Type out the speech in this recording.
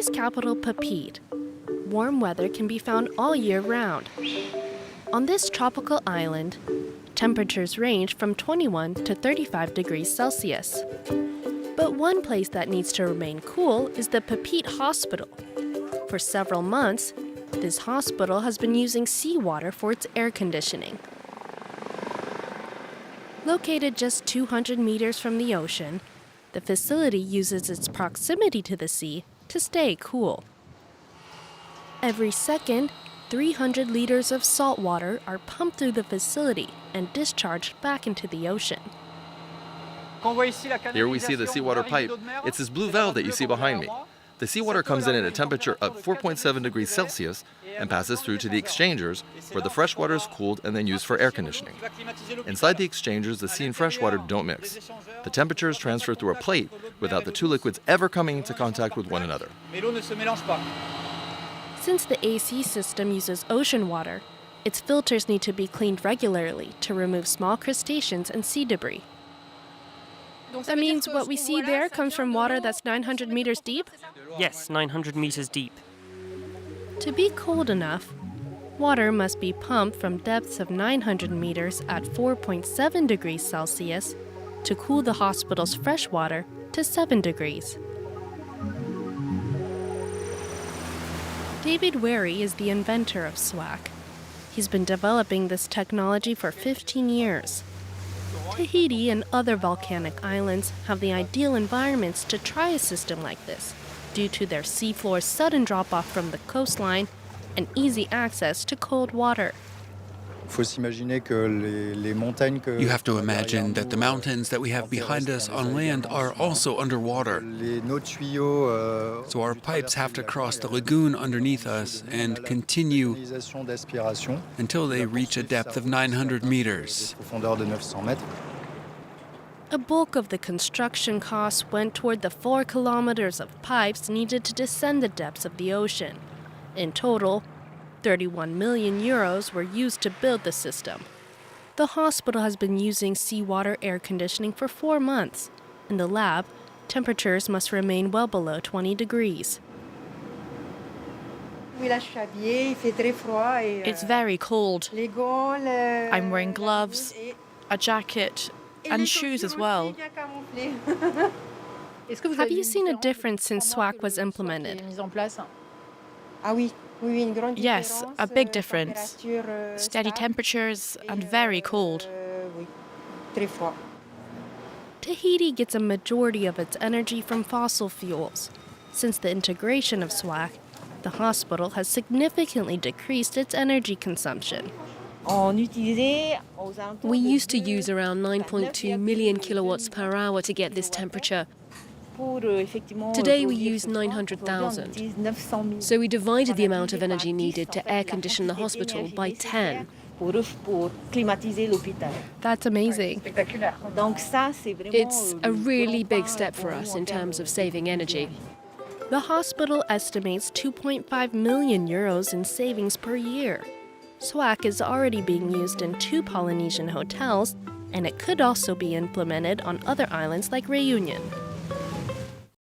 island's capital, Papeete, warm weather can be found all year round. On this tropical island, temperatures range from 21 to 35 degrees Celsius. But one place that needs to remain cool is the Papeete Hospital. For several months, this hospital has been using seawater for its air conditioning. Located just 200 meters from the ocean, the facility uses its proximity to the sea to stay cool. Every second, 300 liters of salt water are pumped through the facility and discharged back into the ocean. Here we see the seawater pipe. It's this blue valve that you see behind me. The seawater comes in at a temperature of 4.7 degrees Celsius and passes through to the exchangers, where the fresh water is cooled and then used for air conditioning. Inside the exchangers, the sea and fresh water don't mix. The temperatures transfer through a plate without the two liquids ever coming into contact with one another. Since the AC system uses ocean water, its filters need to be cleaned regularly to remove small crustaceans and sea debris. That means what we see there comes from water that's 900 meters deep? Yes, 900 meters deep. To be cold enough, water must be pumped from depths of 900 meters at 4.7 degrees Celsius to cool the hospital's fresh water to 7 degrees. David Wary is the inventor of SWAC. He's been developing this technology for 15 years. Tahiti and other volcanic islands have the ideal environments to try a system like this, due to their seafloor's sudden drop-off from the coastline and easy access to cold water. You have to imagine that the mountains that we have behind us on land are also underwater. So our pipes have to cross the lagoon underneath us and continue until they reach a depth of 900 meters. A bulk of the construction costs went toward the 4 kilometers of pipes needed to descend the depths of the ocean. In total, 31 million euros were used to build the system. The hospital has been using seawater air conditioning for 4 months. In the lab, temperatures must remain well below 20 degrees. It's very cold. I'm wearing gloves, a jacket, and shoes as well. Have you seen a difference since SWAC was implemented? Yes, a big difference. Steady temperatures and very cold. Tahiti gets a majority of its energy from fossil fuels. Since the integration of SWAC, the hospital has significantly decreased its energy consumption. We used to use around 9.2 million kilowatts per hour to get this temperature. Today we use 900,000. So we divided the amount of energy needed to air condition the hospital by 10. That's amazing. It's a really big step for us in terms of saving energy. The hospital estimates 2.5 million euros in savings per year. SWAC is already being used in 2 Polynesian hotels, and it could also be implemented on other islands like Reunion.